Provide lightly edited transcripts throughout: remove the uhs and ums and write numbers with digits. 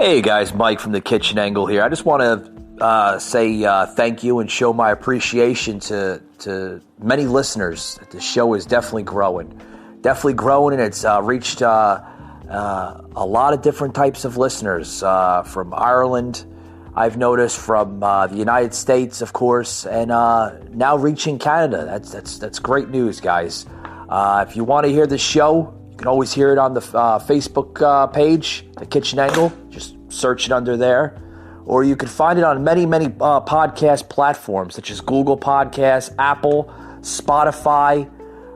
Hey guys, Mike from the Kitchen Angle here. I just want to say thank you and show my appreciation to many listeners. The show is definitely growing, and it's reached a lot of different types of listeners from Ireland. I've noticed from the United States, of course, and now reaching Canada. That's great news, guys. If you want to hear the show, you can always hear it on the Facebook page, The Kitchen Angle. Just search it under there. Or you can find it on many podcast platforms, such as Google Podcasts, Apple, Spotify,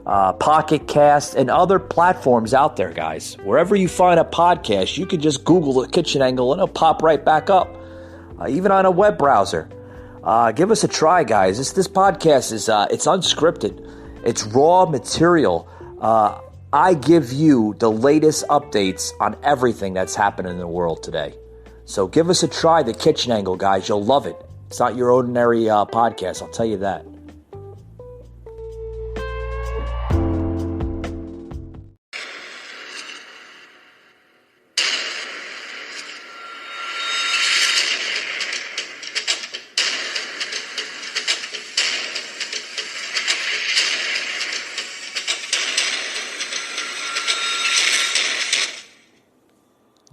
Pocket Cast, and other platforms out there, guys. Wherever you find a podcast, you can just Google The Kitchen Angle and it'll pop right back up. Even on a web browser. Give us a try, guys. This podcast is it's unscripted. It's raw material. I give you the latest updates on everything that's happening in the world today. So give us a try, The Kitchen Angle, guys. You'll love it. It's not your ordinary podcast, I'll tell you that.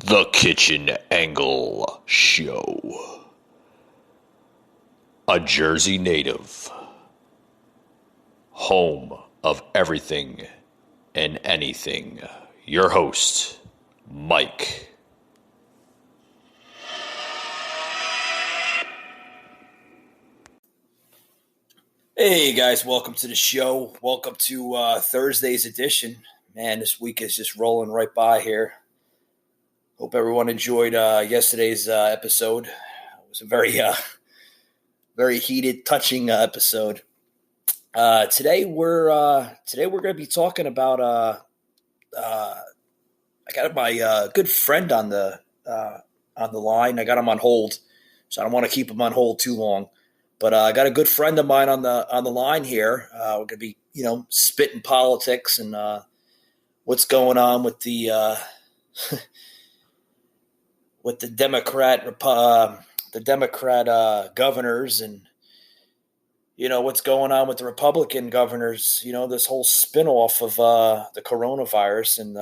The Kitchen Angle Show. A Jersey native. Home of everything and anything. Your host, Mike. Hey guys, welcome to the show. Welcome to Thursday's edition. Man, this week is just rolling right by here. Hope everyone enjoyed yesterday's episode. It was a very heated, touching episode. Today we're going to be talking about. I got my good friend on the line. I got him on hold, so I don't want to keep him on hold too long. But I got a good friend of mine on the line here. We're going to be spitting politics and what's going on with the. With the Democrat governors and, what's going on with the Republican governors, this whole spinoff of the coronavirus and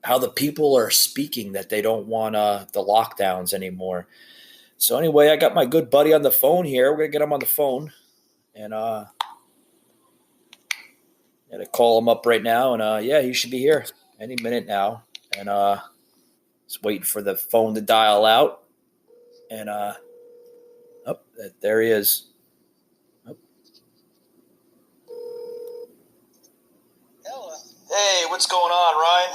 how the people are speaking that they don't want the lockdowns anymore. So anyway, I got my good buddy on the phone here. We're going to get him on the phone and I'm going to call him up right now. And he should be here any minute now. And just waiting for the phone to dial out. And there he is. Oh. Hello. Hey, what's going on, Ryan?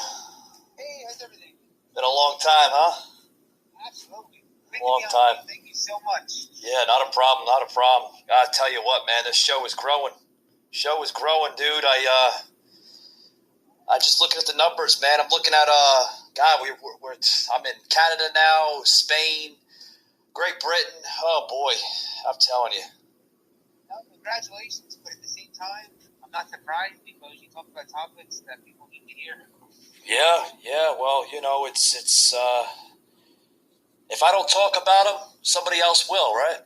Hey, how's everything? Been a long time, huh? Absolutely. Long time. Thank you so much. Yeah, not a problem. I tell you what, man, this show is growing. Dude. I just looking at the numbers, man. I'm looking at I'm in Canada now, Spain, Great Britain. Oh boy, I'm telling you. No, congratulations, but at the same time, I'm not surprised because you talk about topics that people need to hear. Yeah. Well, it's if I don't talk about them, somebody else will, right?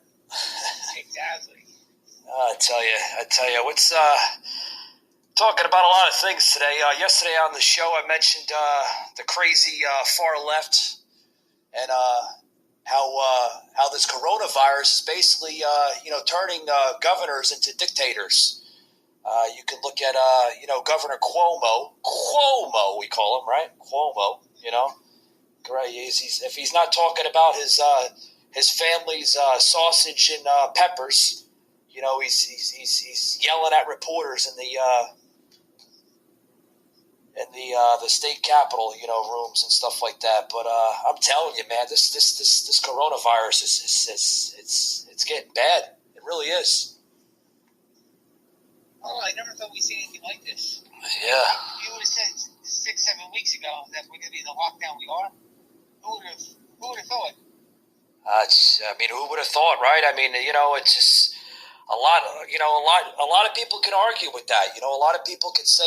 Exactly. I tell you, what's talking about a lot of things today. Yesterday on the show, I mentioned the crazy far left and how this coronavirus is basically turning governors into dictators. You can look at Governor Cuomo we call him, right? Cuomo, right? If he's not talking about his family's sausage and peppers, he's yelling at reporters in the state capitol, rooms and stuff like that. But I'm telling you, man, this coronavirus is getting bad. It really is. Oh, I never thought we'd see anything like this. Yeah. You would have said 6-7 weeks ago that we're going to be in the lockdown we are. Who would have thought? Who would have thought, right? It's just a lot of people can argue with that. A lot of people can say,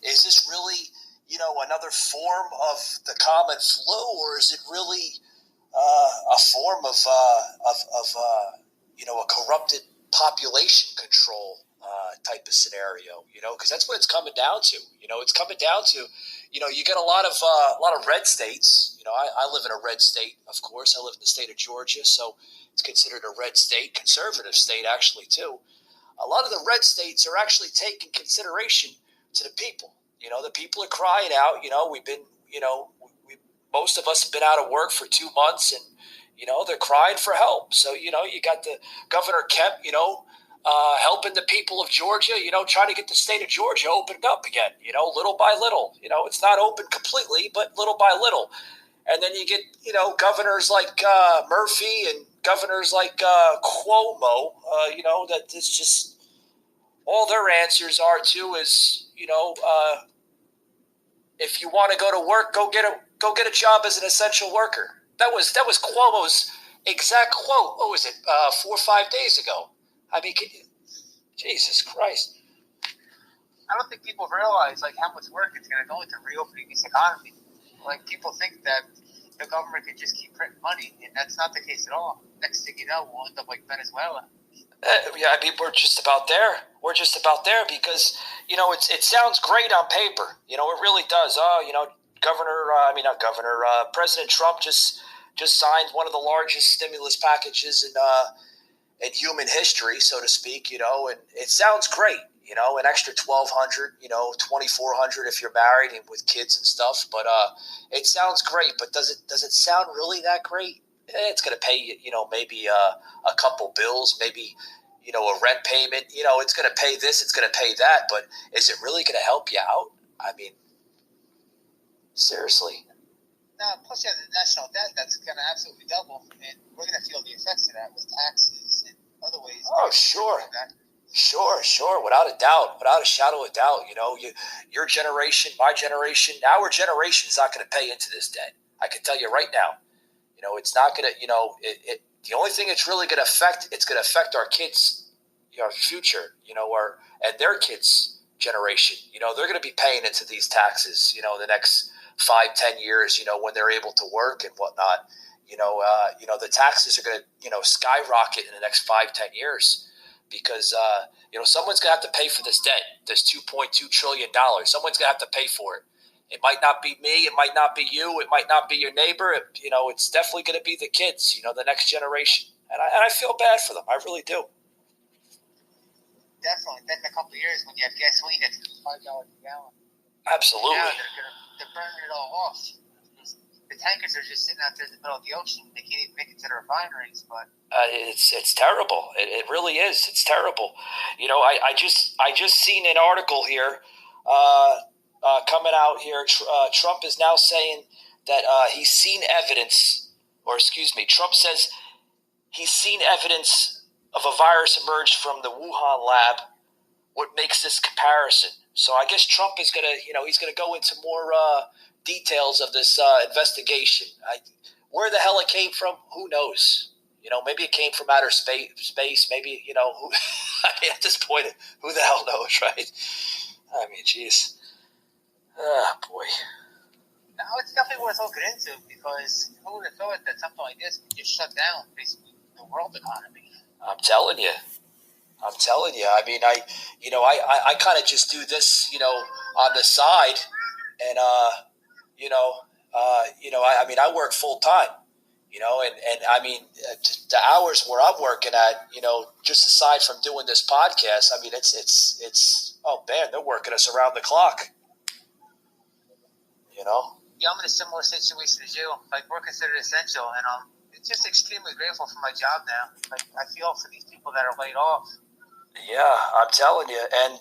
is this really, another form of the common flu, or is it really a form of a corrupted population control type of scenario? Because that's what it's coming down to. It's coming down to, you get a lot of red states. I live in a red state, of course. I live in the state of Georgia, so it's considered a red state, conservative state actually too. A lot of the red states are actually taking consideration to the people. The people are crying out. We've been, most of us have been out of work for 2 months, and they're crying for help. So you got the Governor Kemp, helping the people of Georgia, trying to get the state of Georgia opened up again, little by little. It's not open completely, but little by little. And then you get, governors like Murphy and governors like Cuomo, that it's just all their answers are to is, if you want to go to work, go get a job as an essential worker. That was Cuomo's exact quote. What was it? 4 or 5 days ago. I mean, Jesus Christ. I don't think people realize how much work it's going to go into reopening this economy. People think that the government can just keep printing money, and that's not the case at all. Next thing you know, we'll end up like Venezuela. Yeah, I mean, we're just about there. We're just about there because, it sounds great on paper. It really does. President Trump just signed one of the largest stimulus packages in human history, so to speak, and it sounds great, an extra $1,200, $2,400 if you're married and with kids and stuff. But it sounds great, but does it sound really that great? It's going to pay you, maybe a couple bills, maybe, a rent payment. It's going to pay this, it's going to pay that. But is it really going to help you out? I mean, seriously. No, plus you have the national debt that's going to absolutely double, and we're going to feel the effects of that with taxes and other ways. Oh, sure. Sure. Without a doubt, without a shadow of doubt, your generation, my generation, our generation is not going to pay into this debt. I can tell you right now. It's not going to, the only thing it's really going to affect, it's going to affect our kids, our future, and their kids' generation. They're going to be paying into these taxes, the next 5-10 years, when they're able to work and whatnot. The taxes are going to, skyrocket in the next 5-10 years because, someone's going to have to pay for this debt, this $2.2 trillion. Someone's going to have to pay for it. It might not be me. It might not be you. It might not be your neighbor. It's definitely going to be the kids, the next generation. And I feel bad for them. I really do. Definitely. Then in a couple of years when you have gasoline at $5 a gallon. Absolutely. Yeah, they're burning it all off. The tankers are just sitting out there in the middle of the ocean. They can't even make it to the refineries. But it's terrible. It really is. It's terrible. I just seen an article here coming out here. Trump is now saying that he's seen evidence, Trump says he's seen evidence of a virus emerge from the Wuhan lab. What makes this comparison? So I guess Trump is going to, he's going to go into more details of this investigation. Where the hell it came from, who knows? Maybe it came from outer space. Maybe, at this point, who the hell knows, right? I mean, jeez. Oh, boy. No, it's definitely worth looking into because who would have thought that something like this could just shut down basically the world economy? I'm telling you. I mean, I kind of just do this, on the side, and I work full time, and I mean, the hours where I'm working at, just aside from doing this podcast, I mean, it's oh man, they're working us around the clock, Yeah, I'm in a similar situation as you. We're considered essential, and I'm just extremely grateful for my job now. I feel for these people that are laid off. Yeah, I'm telling you. And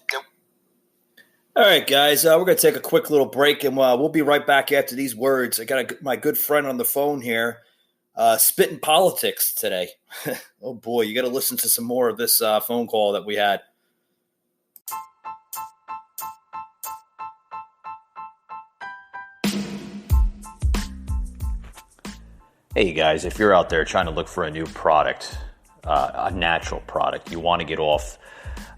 all right, guys, we're going to take a quick little break, and we'll be right back after these words. I got my good friend on the phone here, spitting politics today. Oh, boy, you got to listen to some more of this phone call that we had. Hey, guys, if you're out there trying to look for a new product, a natural product, you want to get off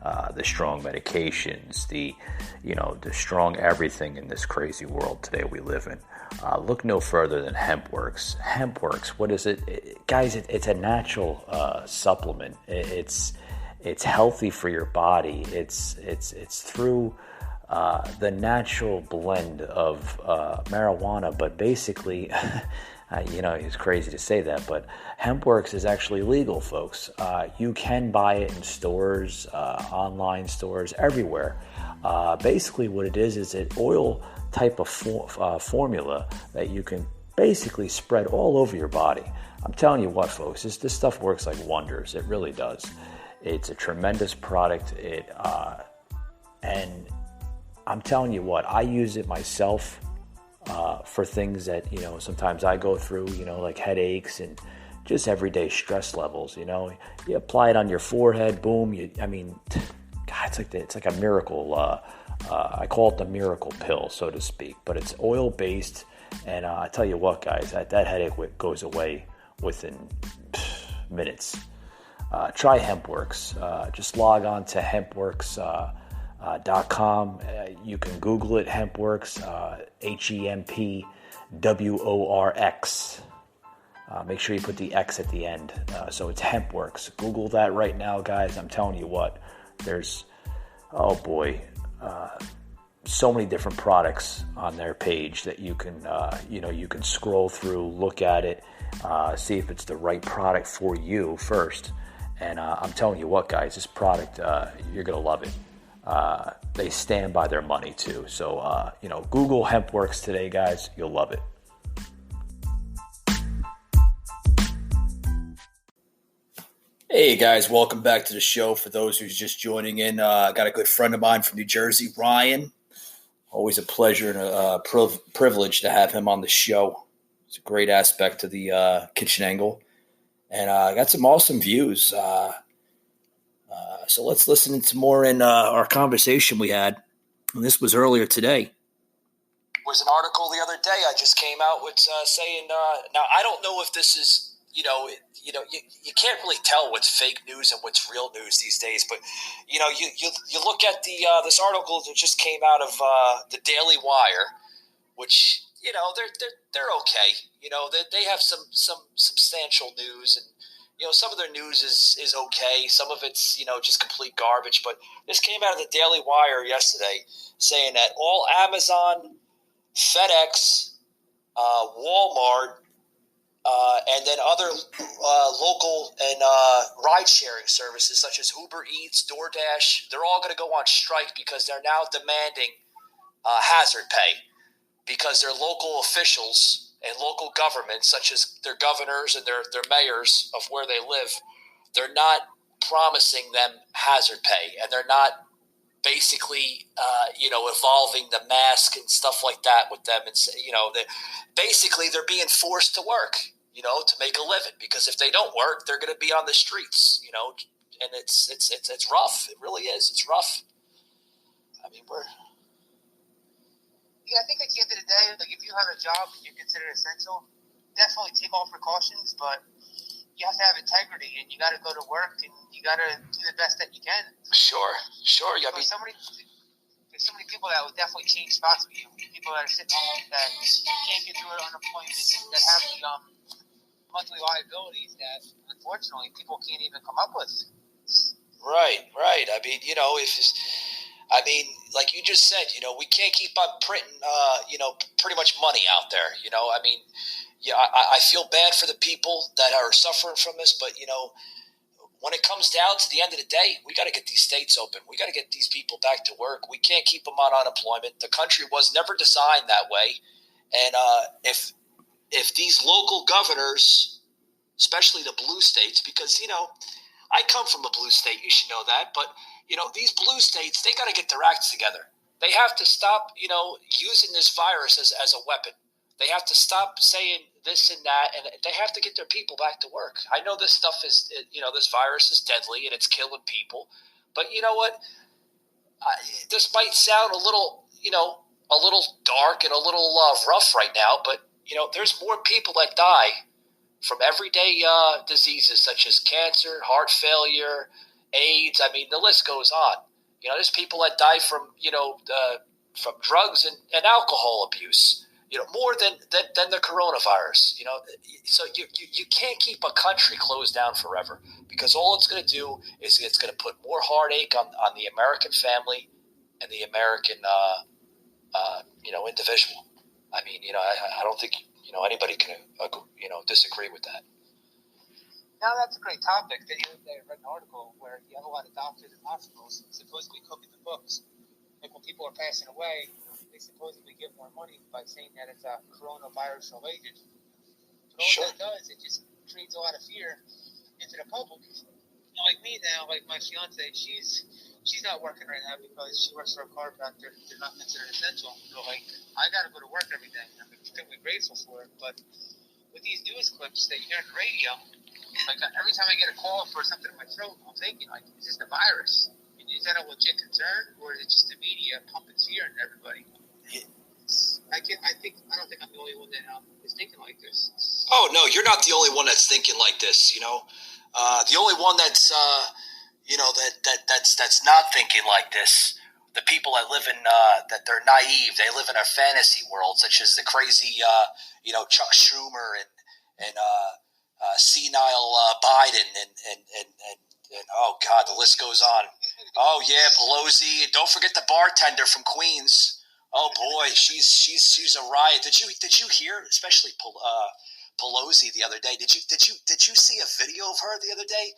the strong medications, the strong everything in this crazy world today we live in. Look no further than HempWorks. HempWorks, what is it? Guys, it's a natural supplement. It's healthy for your body. It's through the natural blend of marijuana, but basically, it's crazy to say that, but HempWorks is actually legal, folks. You can buy it in stores, online stores, everywhere. Basically, what it is an oil type of formula that you can basically spread all over your body. I'm telling you what, folks, this stuff works like wonders. It really does. It's a tremendous product. And I'm telling you what, I use it myself for things that, sometimes I go through, like headaches and just everyday stress levels. You apply it on your forehead, boom. God, it's like a miracle. I call it the miracle pill, so to speak. But it's oil based, and I tell you what, guys, that headache goes away within minutes. Try HempWorks. Just log on to HempWorks.com. You can Google it, HempWorks, HEMPWORX. Make sure you put the X at the end. So it's HempWorks. Google that right now, guys. I'm telling you what, there's, so many different products on their page that you can, you can scroll through, look at it, see if it's the right product for you first. And I'm telling you what, guys, this product, you're going to love it. They stand by their money too. So, Google HempWorks today, guys. You'll love it. Hey guys, welcome back to the show. For those who's just joining in, I got a good friend of mine from New Jersey, Ryan. Always a pleasure and a privilege to have him on the show. It's a great aspect to the kitchen angle. And I got some awesome views. So let's listen to more in our conversation we had. And this was earlier today. There was an article the other day I just came out with saying, now I don't know if this is, you can't really tell what's fake news and what's real news these days. But, you look at this article that just came out of the Daily Wire, which, they're okay. They have some substantial news, and some of their news is okay. Some of it's just complete garbage. But this came out of the Daily Wire yesterday, saying that all Amazon, FedEx, Walmart, and then other local and ride-sharing services such as Uber Eats, DoorDash, they're all going to go on strike because they're now demanding hazard pay, because their local officials and local governments, such as their governors and their mayors of where they live, they're not promising them hazard pay, and they're not basically, evolving the mask and stuff like that with them. And, basically they're being forced to work, to make a living, because if they don't work, they're going to be on the streets, and it's rough. It really is. It's rough. I mean, I think at the end of the day, like, if you have a job and you're considered essential, definitely take all precautions, but you have to have integrity, and you got to go to work, and you got to do the best that you can. Sure. There's so many people that will definitely change spots with you. People that are sitting home that can't get through unemployment, that have the monthly liabilities that, unfortunately, people can't even come up with. Right. I mean, like you just said, we can't keep on printing, pretty much money out there. I feel bad for the people that are suffering from this, but, when it comes down to the end of the day, we got to get these states open. We got to get these people back to work. We can't keep them on unemployment. The country was never designed that way. And if these local governors, especially the blue states, because, I come from a blue state, you should know that, but these blue states, they got to get their acts together. They have to stop, using this virus as a weapon. They have to stop saying this and that, and they have to get their people back to work. I know this stuff is, this virus is deadly and it's killing people, but you know what? This might sound a little dark and a little rough right now, but there's more people that die from everyday diseases such as cancer, heart failure, AIDS. I mean, the list goes on. There's people that die from from drugs and alcohol abuse. More than the coronavirus. So you can't keep a country closed down forever, because all it's going to do is it's going to put more heartache on the American family and the American individual. I mean, I don't think anybody can disagree with that. Now that's a great topic. The other day I read an article where you have a lot of doctors and hospitals supposedly cooking the books. Like when people are passing away, they supposedly give more money by saying that it's a coronavirus related. But all that does, it just creates a lot of fear into the public. Like me now, like my fiance, she's not working right now because she works for a chiropractor. They're not considered essential. So like, I got to go to work every day. I'm extremely grateful for it. But with these news clips that you hear on the radio, like every time I get a call for something in my throat, I'm thinking, like, is this the virus? Is that a legit concern, or is it just the media pumping fear into everybody? I don't think I'm the only one that is thinking like this. Oh no, you're not the only one that's thinking like this. The only one that's that's not thinking like this. The people that live in that they're naive. They live in a fantasy world, such as the crazy Chuck Schumer and senile Biden and oh God, the list goes on. Oh yeah, Pelosi. Don't forget the bartender from Queens. Oh boy, she's a riot. Did you hear, especially Pelosi the other day? Did you see a video of her the other day?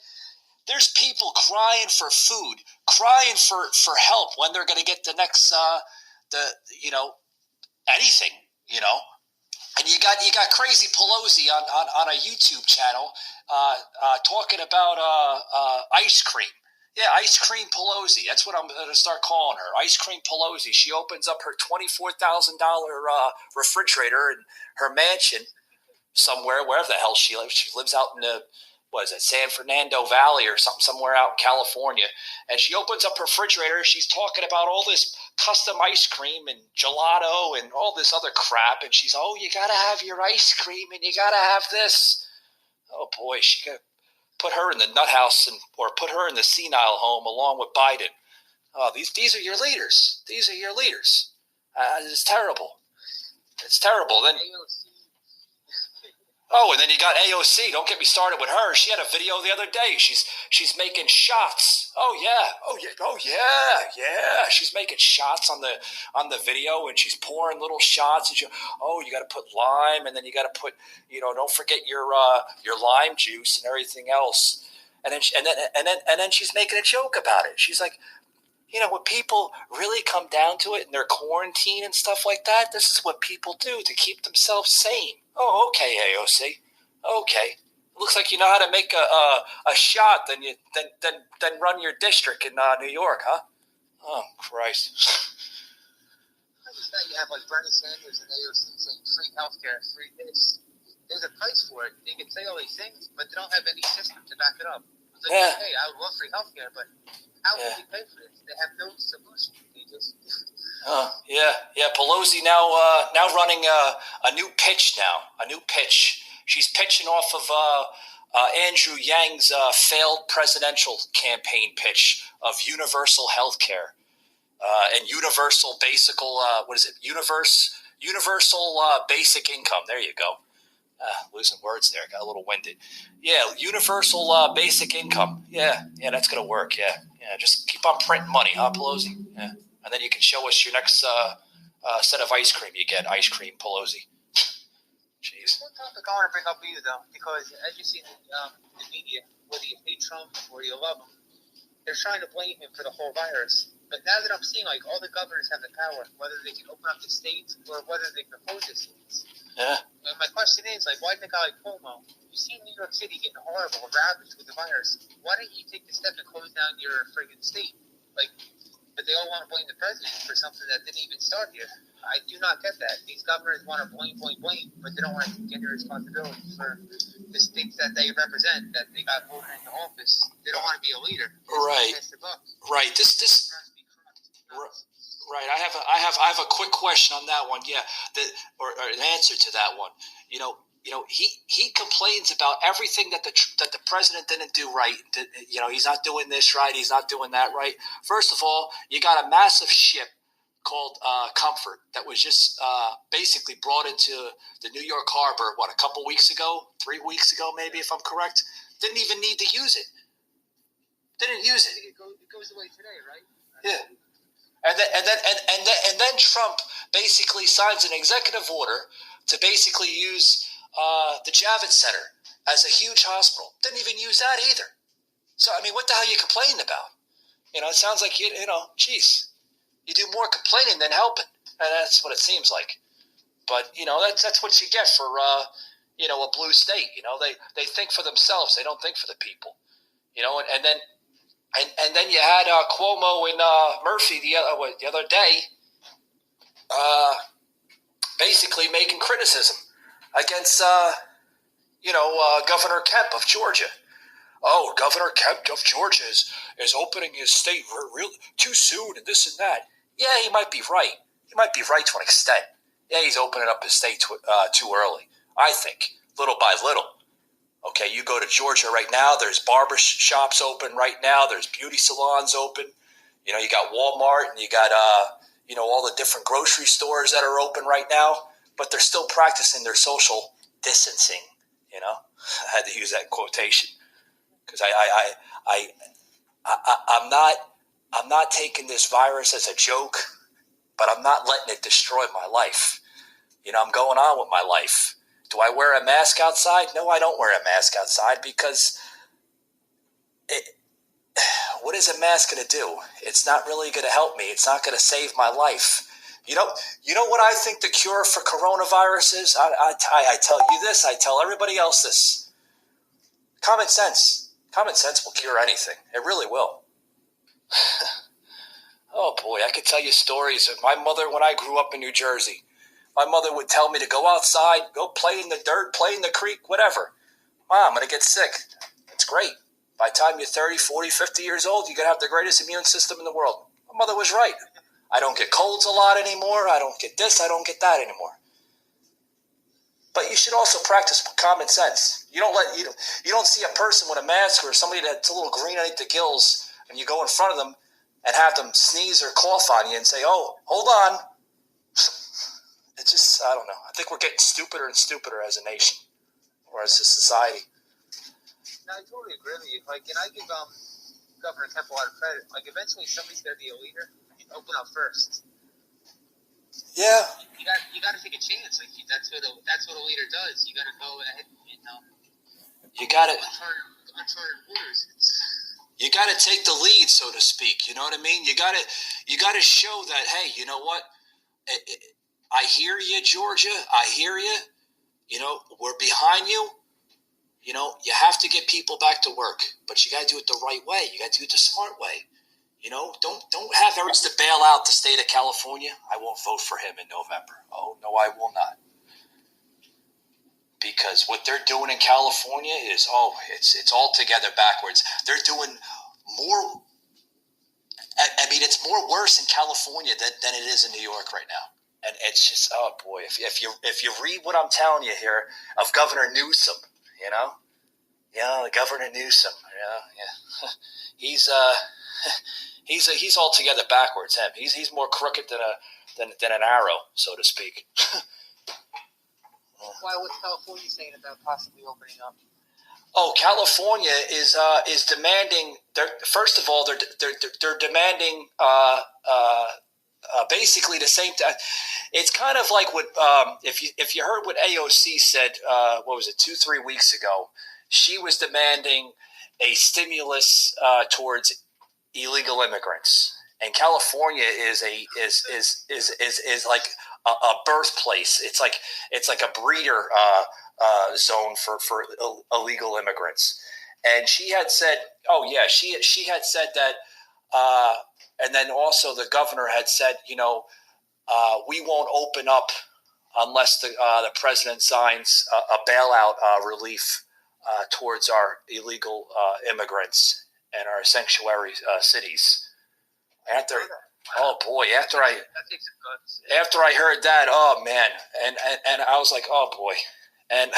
There's people crying for food, crying for help when they're going to get the next anything, And you got crazy Pelosi on a YouTube channel talking about ice cream. Yeah, Ice Cream Pelosi. That's what I'm going to start calling her. Ice Cream Pelosi. She opens up her $24,000 refrigerator in her mansion somewhere, wherever the hell she lives. She lives out in the, San Fernando Valley or something, somewhere out in California. And she opens up her refrigerator. She's talking about all this custom ice cream and gelato and all this other crap. And she's, you got to have your ice cream and you got to have this. Oh, boy, she got put her in the nut house or put her in the senile home along with Biden. Oh, these are your leaders. These are your leaders. It's terrible. It's terrible. Then, and then you got AOC. Don't get me started with her. She had a video the other day. She's making shots. Oh yeah. She's making shots on the video, and she's pouring little shots. And you got to put lime, and then you got to put, don't forget your lime juice and everything else. And then she's making a joke about it. She's like, when people really come down to it and they're quarantined and stuff like that, this is what people do to keep themselves sane. Oh, okay, AOC. Okay. Looks like you know how to make a shot, then run your district in New York, huh? Oh, Christ. I just thought you have like Bernie Sanders and AOC saying free healthcare, free this. There's a price for it. They can say all these things, but they don't have any system to back it up. It's like, hey, I would love free healthcare, but how will we pay for this? They have no solution. They just... Yeah. Pelosi now running a new pitch now. A new pitch. She's pitching off of Andrew Yang's failed presidential campaign pitch of universal health care and universal basic universal basic income. There you go. Losing words there. Got a little winded. Yeah, universal basic income. Yeah, that's going to work. Yeah. Just keep on printing money, huh, Pelosi? Yeah. And then you can show us your next set of ice cream you get. Ice Cream Pelosi. Jeez. One topic I want to bring up with you, though, because as you see in the media, whether you hate Trump or you love him, they're trying to blame him for the whole virus. But now that I'm seeing, like, all the governors have the power, whether they can open up the states or whether they can close the states. Yeah. And my question is, like, why didn't a guy like Cuomo, you see New York City getting horrible, ravaged with the virus, why didn't you take the step to close down your friggin' state? Like, but they all want to blame the president for something that didn't even start here. I do not get that. These governors want to blame, but they don't want to get their responsibility for the states that they represent, that they got voted into office. They don't want to be a leader. Right. Right. Right. I have a quick question on that one. Yeah. Or an answer to that one. he complains about everything that the president didn't do right. He's not doing this right. He's not doing that right. First of all, you got a massive ship called Comfort that was just basically brought into the New York harbor, a couple weeks ago, 3 weeks ago, maybe, if I'm correct. Didn't even need to use it. Didn't use it. It goes away today, right? Yeah. And then Trump basically signs an executive order to basically use the Javits Center as a huge hospital. Didn't even use that either. So, I mean, what the hell are you complaining about? It sounds like, geez, you do more complaining than helping. And that's what it seems like. But, that's what you get for, a blue state. They think for themselves. They don't think for the people. And then you had Cuomo and Murphy the other day basically making criticism against, Governor Kemp of Georgia. Oh, Governor Kemp of Georgia is opening his state real too soon and this and that. Yeah, he might be right. He might be right to an extent. Yeah, he's opening up his state too early, I think, little by little. Okay, you go to Georgia right now, there's barber shops open right now, there's beauty salons open. You got Walmart and you got, all the different grocery stores that are open right now, but they're still practicing their social distancing, I had to use that quotation because I'm not taking this virus as a joke, but I'm not letting it destroy my life. I'm going on with my life. Do I wear a mask outside? No, I don't wear a mask outside because what is a mask going to do? It's not really going to help me. It's not going to save my life. You know what I think the cure for coronavirus is? I tell you this. I tell everybody else this. Common sense. Common sense will cure anything. It really will. Oh, boy, I could tell you stories of my mother when I grew up in New Jersey. My mother would tell me to go outside, go play in the dirt, play in the creek, whatever. Mom, I'm going to get sick. It's great. By the time you're 30, 40, 50 years old, you're going to have the greatest immune system in the world. My mother was right. I don't get colds a lot anymore. I don't get this. I don't get that anymore. But you should also practice common sense. You don't see a person with a mask or somebody that's a little green underneath the gills, and you go in front of them and have them sneeze or cough on you and say, "Oh, hold on." It's just, I don't know. I think we're getting stupider and stupider as a nation or as a society. No, I totally agree with you. And I give Governor Kemp a lot of credit. Eventually somebody's got to be a leader and open up first. Yeah. You got to take a chance. That's what a leader does. You got to go ahead. You got to uncharted waters. You got to take the lead, so to speak. You know what I mean? You got to show that, hey, you know what? I hear you, Georgia. I hear you. We're behind you. You have to get people back to work, but you got to do it the right way. You got to do it the smart way. Don't have efforts to bail out the state of California. I won't vote for him in November. Oh, no, I will not. Because what they're doing in California is, it's altogether backwards. They're doing more. I mean, it's more worse in California than it is in New York right now. And it's just, oh boy, if you read what I'm telling you here of Governor Newsom, Governor Newsom, he's altogether backwards. Him, he's more crooked than an arrow, so to speak. Why? What's California saying about possibly opening up? Oh, California is demanding. First of all, they're demanding. Basically the same thing. It's kind of like what if you heard what AOC said, what was it, 2-3 weeks ago? She was demanding a stimulus towards illegal immigrants, and California is like a birthplace. It's like a breeder zone for illegal immigrants. And she had said, she had said that. And then also the governor had said, we won't open up unless the president signs a bailout relief towards our illegal immigrants and our sanctuary cities. After I heard that, oh man, and I was like, oh boy, And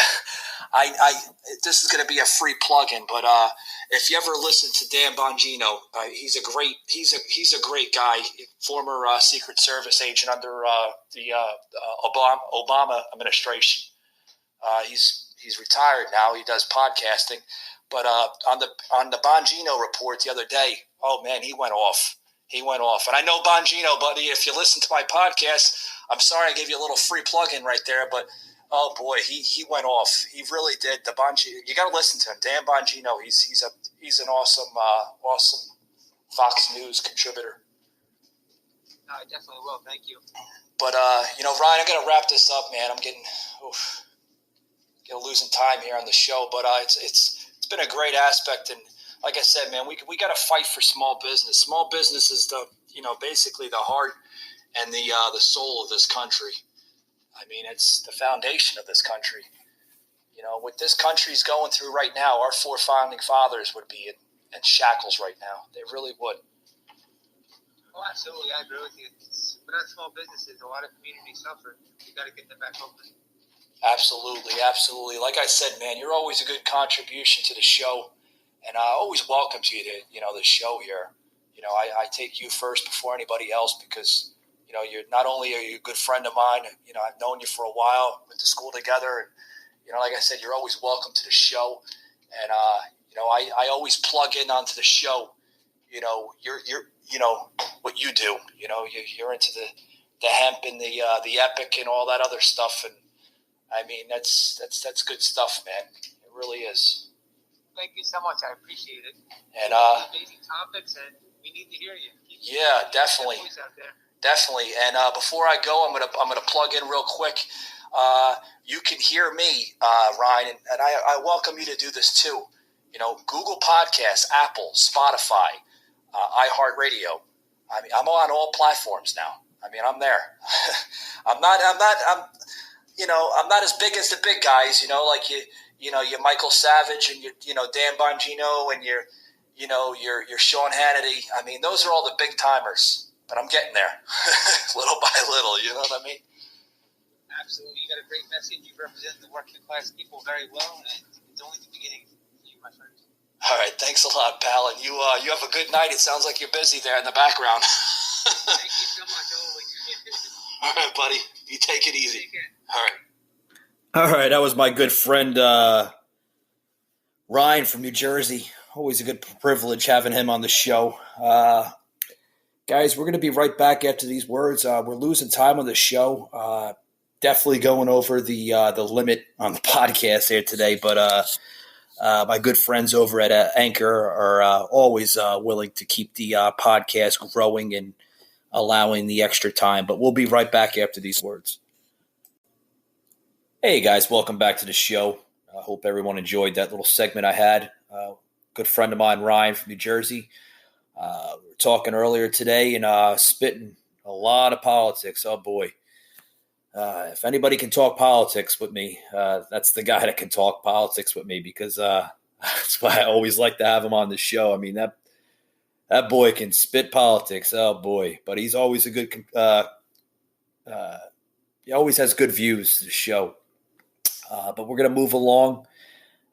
this is going to be a free plug-in, but if you ever listen to Dan Bongino, he's a great guy, former Secret Service agent under the Obama administration. He's retired now. He does podcasting, but on the Bongino report the other day, oh man, he went off. And I know Bongino, buddy. If you listen to my podcast, I'm sorry I gave you a little free plug-in right there, but oh boy, he went off. He really did. The Bongino, you got to listen to him. Dan Bongino, he's an awesome Fox News contributor. I definitely will. Thank you. But Ryan, I'm gonna wrap this up, man. I'm getting losing time here on the show, but it's been a great aspect, and like I said, man, we got to fight for small business. Small business is basically the heart and the soul of this country. I mean, it's the foundation of this country. What this country's going through right now, our four founding fathers would be in shackles right now. They really would. Oh, absolutely. I agree with you. Without small businesses, a lot of communities suffer. You got to get them back open. Absolutely. Like I said, man, you're always a good contribution to the show, and I always welcome you to the show here. I take you first before anybody else because you're not only are you a good friend of mine. I've known you for a while, went to school together, and like I said, you're always welcome to the show. And I always plug in onto the show. You're what you do. You're into the hemp and the epic and all that other stuff, and I mean that's good stuff, man. It really is. Thank you so much. I appreciate it. And amazing topics, and we need to hear you. Yeah, definitely. Definitely. And before I go, I'm gonna plug in real quick. You can hear me, Ryan, and I welcome you to do this too. Google Podcasts, Apple, Spotify, iHeartRadio. I mean, I'm on all platforms now. I mean, I'm there. I'm not as big as the big guys. Like you're Michael Savage and you're Dan Bongino and you're Sean Hannity. I mean, those are all the big timers. But I'm getting there, little by little. You know what I mean? Absolutely. You got a great message. You represent the working class people very well, and it's only the beginning for you, my friend. All right. Thanks a lot, pal. And you have a good night. It sounds like you're busy there in the background. Thank you so much, always. All right, buddy. You take it easy. Take care. All right. That was my good friend Ryan from New Jersey. Always a good privilege having him on the show. Guys, we're going to be right back after these words. We're losing time on the show. Definitely going over the limit on the podcast here today, but my good friends over at Anchor are always willing to keep the podcast growing and allowing the extra time. But we'll be right back after these words. Hey, guys, welcome back to the show. I hope everyone enjoyed that little segment I had. Good friend of mine, Ryan from New Jersey. We were talking earlier today and spitting a lot of politics. Oh, boy. If anybody can talk politics with me, that's the guy that can talk politics with me because that's why I always like to have him on the show. I mean, that boy can spit politics. Oh, boy. But he's always a good he always has good views to the show. But we're going to move along.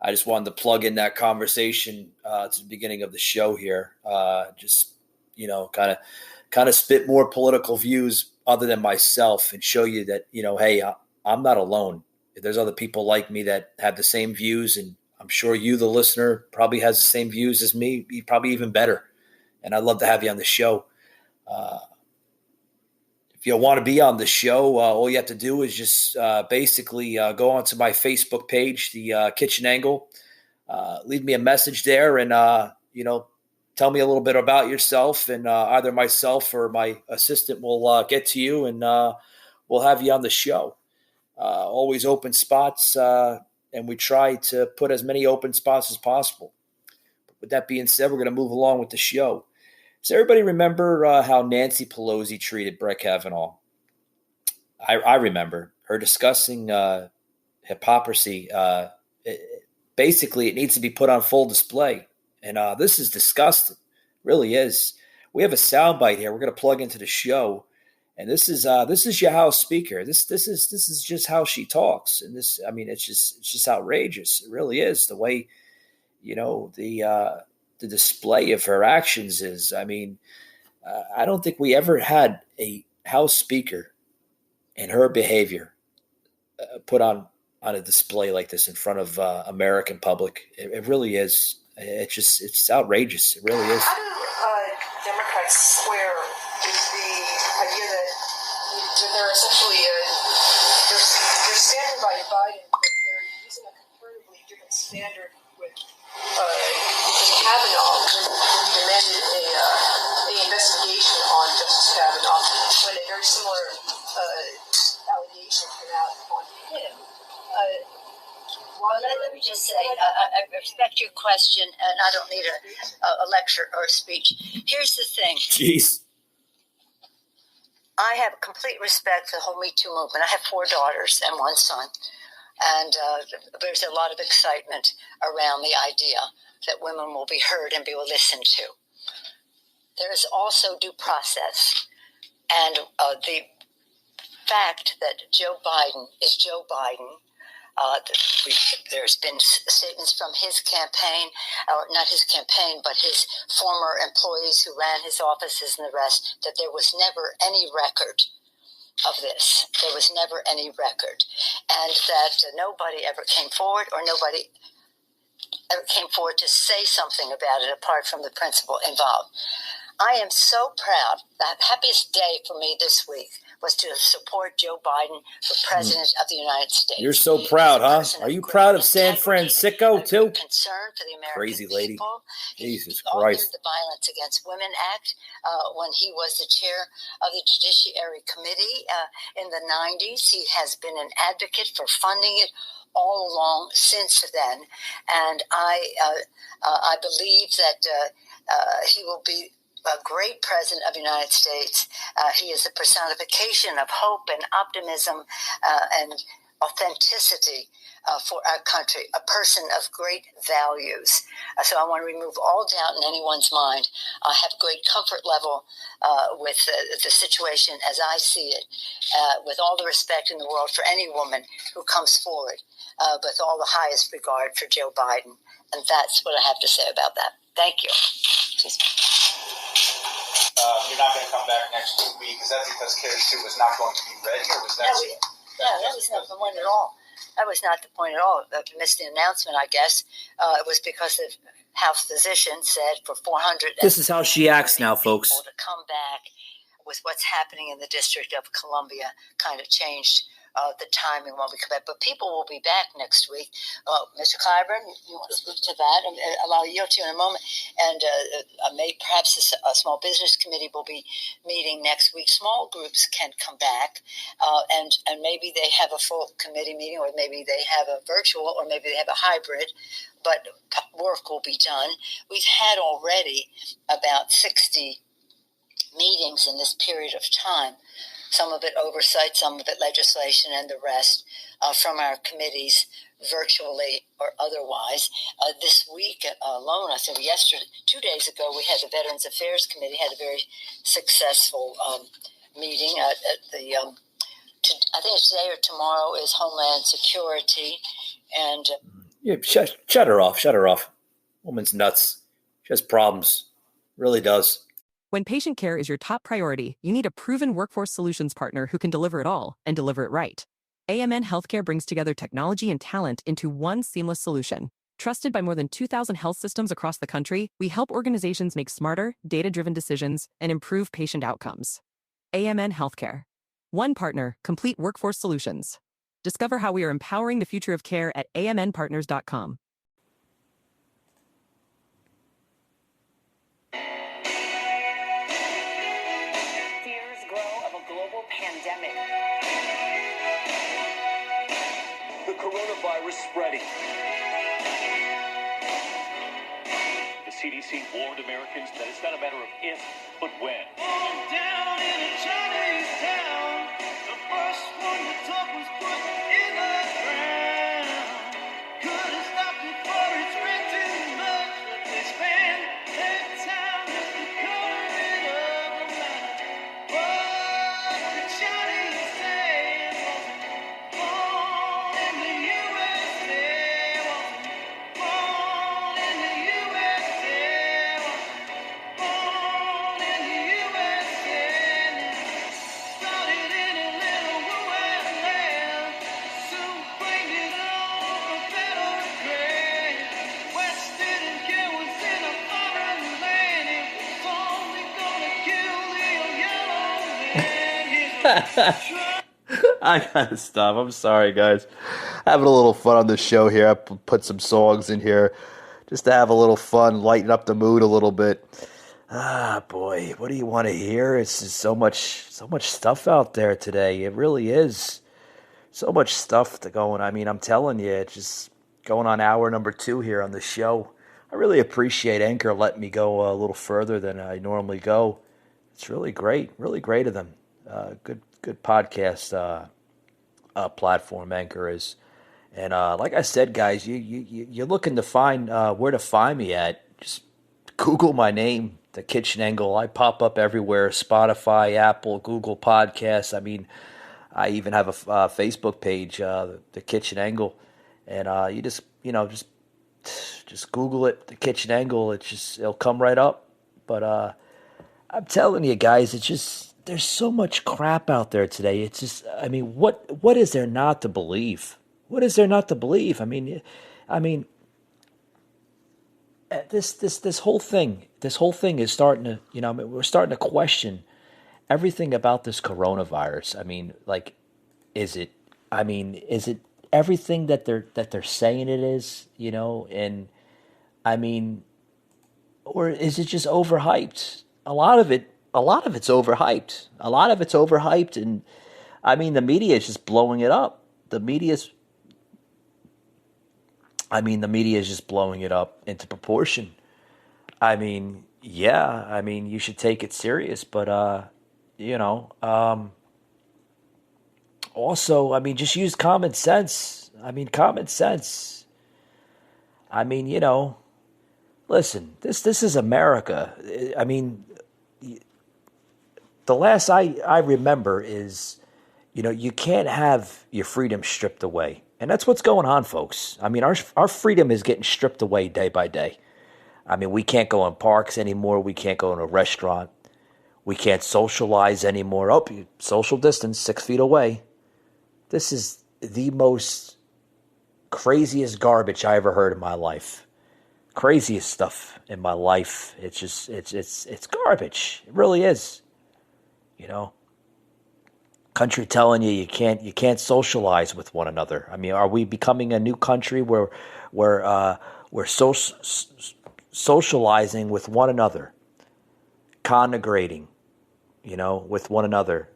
I just wanted to plug in that conversation to the beginning of the show here. Just, kind of spit more political views other than myself and show you that, hey, I'm not alone. There's other people like me that have the same views, and I'm sure you, the listener, probably has the same views as me, probably even better. And I'd love to have you on the show. If you want to be on the show, all you have to do is just basically go onto my Facebook page, the Kitchen Angle. Leave me a message there and, tell me a little bit about yourself. And either myself or my assistant will get to you and we'll have you on the show. Always open spots, and we try to put as many open spots as possible. But with that being said, we're going to move along with the show. Does everybody remember how Nancy Pelosi treated Brett Kavanaugh? I remember her discussing hypocrisy. Basically, it needs to be put on full display. And this is disgusting. Really is. We have a soundbite here. We're going to plug into the show. And this is your House Speaker. This is just how she talks. And it's just outrageous. It really is the way, the display of her actions is. I don't think we ever had a House Speaker and her behavior put on a display like this in front of American public. It really is. It's outrageous. It really is. How do Democrats square with the idea that they're essentially they're standing by Biden, but they're using a comparatively different standard with Kavanaugh when he demanded a investigation on Justice Kavanaugh when a very similar allegation came out on him. Well, let me just say, I respect your question, and I don't need a lecture or a speech. Here's the thing. Jeez. I have complete respect for the whole Me Too movement. I have 4 daughters and 1 son, and there's a lot of excitement around the idea that women will be heard and be listened to. There is also due process, and the fact that Joe Biden is Joe Biden. There's been statements from his campaign, or not his campaign, but his former employees who ran his offices and the rest, that there was never any record of this. There was never any record. And that nobody ever came forward, or nobody ever came forward to say something about it apart from the principal involved. I am so proud. The happiest day for me this week was to support Joe Biden for President of the United States. You're so proud, huh? Are you proud of San Francisco, too? Concern for the American crazy lady. People. Jesus He Christ. authored the Violence Against Women Act when he was the chair of the Judiciary Committee in the 90s. He has been an advocate for funding it all along since then. And I believe that he will be a great president of the United States. He is the personification of hope and optimism and authenticity for our country, a person of great values. So I want to remove all doubt in anyone's mind. I have great comfort level with the situation as I see it, with all the respect in the world for any woman who comes forward, with all the highest regard for Joe Biden. And that's what I have to say about that. Thank you. You're not going to come back next week. Is that because Carrie Sue was not going to be ready, or was that? That was not the point at all. That was not the point at all. I missed the announcement, I guess. It was because the House physician said for 400. This is how she acts now, folks. To come back with what's happening in the District of Columbia kind of changed the timing when we come back. But people will be back next week. Mr. Clyburn, you want to speak to that? I'll yield to you in a moment. And perhaps a small business committee will be meeting next week. Small groups can come back, and maybe they have a full committee meeting, or maybe they have a virtual, or maybe they have a hybrid. But work will be done. We've had already about 60 meetings in this period of time. Some of it oversight, some of it legislation, and the rest from our committees, virtually or otherwise. This week alone, I think 2 days ago, we had the Veterans Affairs Committee had a very successful meeting at the. I think it's today or tomorrow is Homeland Security, and yeah, shut her off. Shut her off. Woman's nuts. She has problems. Really does. When patient care is your top priority, you need a proven workforce solutions partner who can deliver it all and deliver it right. AMN Healthcare brings together technology and talent into one seamless solution. Trusted by more than 2,000 health systems across the country, we help organizations make smarter, data-driven decisions and improve patient outcomes. AMN Healthcare. One partner, complete workforce solutions. Discover how we are empowering the future of care at amnpartners.com. Pandemic. The coronavirus spreading. The CDC warned Americans that it's not a matter of if, but when. Down in a Chinese town, the first one to talk was put in the ground. Couldn't stop it for its way too much, but they spent their time just to cover it up. I gotta stop. I'm sorry, guys. Having a little fun on the show here. I put some songs in here just to have a little fun, lighten up the mood a little bit. Ah, boy, what do you want to hear? It's just so much stuff out there today. It really is. So much stuff to go on. I mean, I'm telling you, it's just going on hour number 2 here on the show. I really appreciate Anchor letting me go a little further than I normally go. It's really great of them. Good podcast platform Anchor is. And like I said, guys, you're looking to find where to find me at. Just Google my name, The Kitchen Angle. I pop up everywhere: Spotify, Apple, Google Podcasts. I mean, I even have a Facebook page, The Kitchen Angle, and you just Google it, The Kitchen Angle. It'll come right up. But I'm telling you guys, there's so much crap out there today. It's just, I mean, what is there not to believe? What is there not to believe? I mean, this whole thing is starting to, we're starting to question everything about this coronavirus. I mean, like, is it everything that they're saying it is, and I mean, or is it just overhyped? A lot of it's overhyped. And I mean, the media is just blowing it up. The media is just blowing it up into proportion. I mean, yeah, you should take it serious, but also, just use common sense. Listen, this is America. I mean, the last I remember is, you can't have your freedom stripped away. And that's what's going on, folks. I mean, our freedom is getting stripped away day by day. I mean, we can't go in parks anymore. We can't go in a restaurant. We can't socialize anymore. Oh, social distance, 6 feet away. This is the most craziest garbage I ever heard in my life. Craziest stuff in my life. It's just, it's garbage. It really is. Country telling you can't socialize with one another. I mean, are we becoming a new country where we're socializing with one another, congregating, with one another,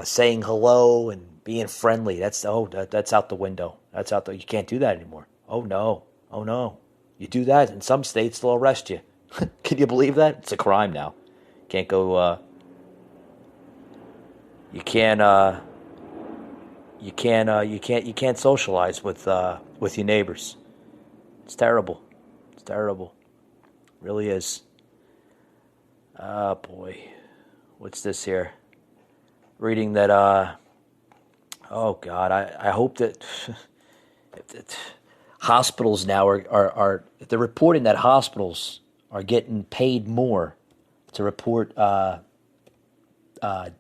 saying hello and being friendly? That's out the window. You can't do that anymore. Oh no. You do that in some states, they'll arrest you. Can you believe that? It's a crime now. Can't go. You can't socialize with your neighbors. It's terrible. It really is. Oh boy, what's this here? Reading that. Oh God, I hope that hospitals now are they're reporting that hospitals are getting paid more to report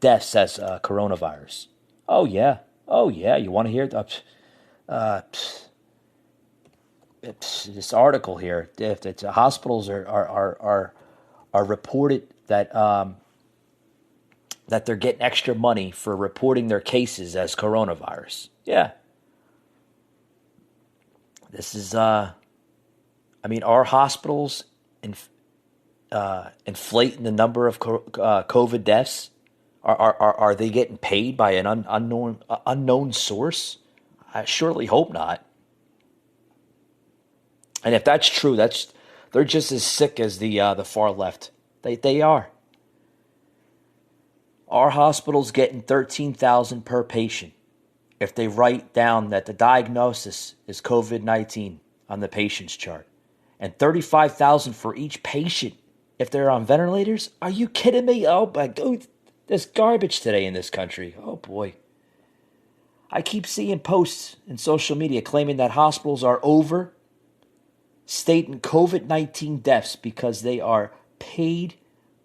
deaths as coronavirus. Oh yeah. You want to hear this article here? If hospitals are reported that that they're getting extra money for reporting their cases as coronavirus. Yeah. This is our hospitals inflating the number of COVID deaths. Are they getting paid by an unknown source? I surely hope not. And if that's true, they're just as sick as the far left. They are. Our hospital's getting $13,000 per patient if they write down that the diagnosis is COVID-19 on the patient's chart, and $35,000 for each patient if they're on ventilators. Are you kidding me? Oh my God. There's garbage today in this country. Oh, boy. I keep seeing posts in social media claiming that hospitals are overstating COVID-19 deaths because they are paid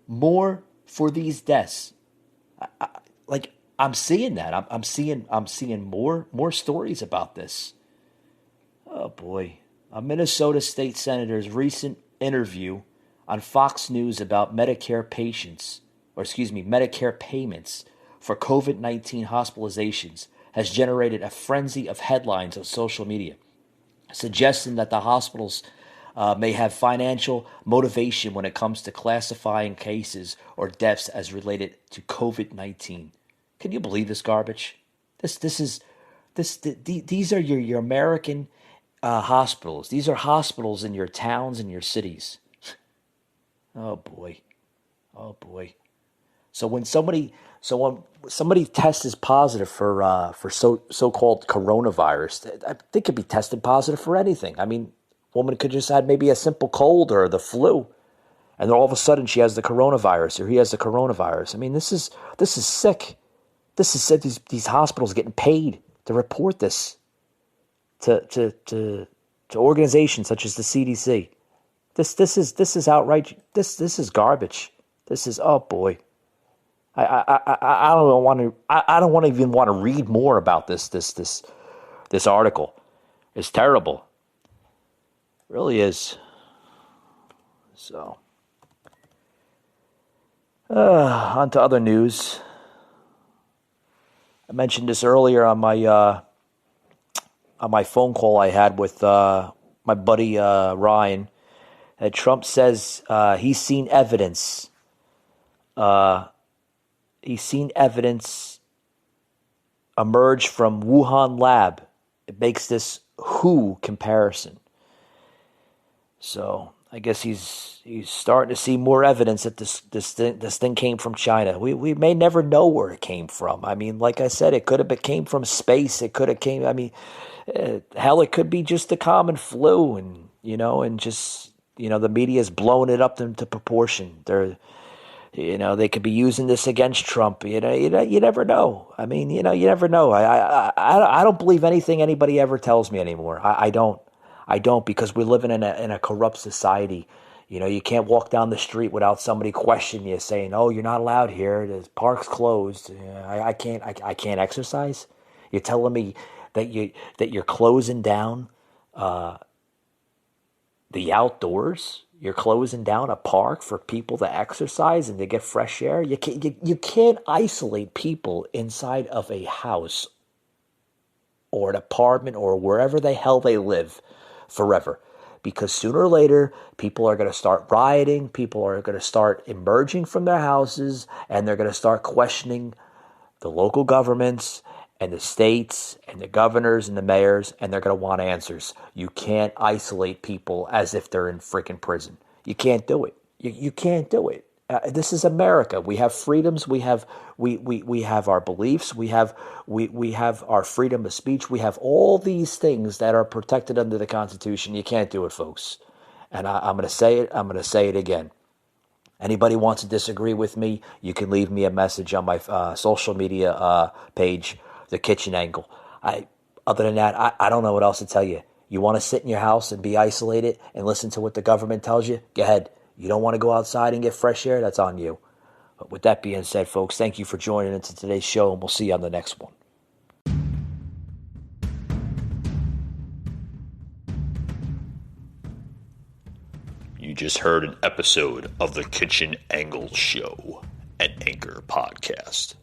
more for these deaths. I'm seeing that. I'm seeing more stories about this. Oh, boy. A Minnesota state senator's recent interview on Fox News about Medicare payments for COVID-19 hospitalizations has generated a frenzy of headlines on social media, suggesting that the hospitals may have financial motivation when it comes to classifying cases or deaths as related to COVID-19. Can you believe this garbage? These are your American hospitals. These are hospitals in your towns and your cities. Oh boy. So when somebody tests positive for so-called coronavirus, they could be tested positive for anything. I mean, woman could just had maybe a simple cold or the flu, and then all of a sudden she has the coronavirus or he has the coronavirus. I mean, this is sick. This is sick. These hospitals getting paid to report this to organizations such as the CDC. This is outright. This is garbage. This is, oh boy. I don't want to even want to read more about this article. It's terrible. It really is. So, on to other news. I mentioned this earlier on my phone call I had with my buddy Ryan. That Trump says he's seen evidence. He's seen evidence emerge from Wuhan lab. It makes this WHO comparison. So I guess he's starting to see more evidence that this thing came from China. We may never know where it came from. I mean, like I said, it could have came from space. It could have came. I mean, hell, it could be just a common flu, and just the media's blown it up into proportion. They could be using this against Trump. You never know. I mean, you never know. I don't believe anything anybody ever tells me anymore. I don't, because we're living in a corrupt society. You can't walk down the street without somebody questioning you, saying, "Oh, you're not allowed here. The park's closed. I can't exercise." You're telling me that you're closing down the outdoors. You're closing down a park for people to exercise and to get fresh air. You can't isolate people inside of a house or an apartment or wherever the hell they live forever. Because sooner or later, people are going to start rioting. People are going to start emerging from their houses, and they're going to start questioning the local governments and the states and the governors and the mayors, and they're going to want answers. You can't isolate people as if they're in freaking prison. You can't do it. You can't do it. This is America. We have freedoms. We have our beliefs. We have our freedom of speech. We have all these things that are protected under the Constitution. You can't do it, folks. And I'm going to say it. I'm going to say it again. Anybody wants to disagree with me, you can leave me a message on my social media page, The Kitchen Angle. Other than that, I don't know what else to tell you. You want to sit in your house and be isolated and listen to what the government tells you? Go ahead. You don't want to go outside and get fresh air? That's on you. But with that being said, folks, thank you for joining into today's show, and we'll see you on the next one. You just heard an episode of The Kitchen Angle Show, an Anchor podcast.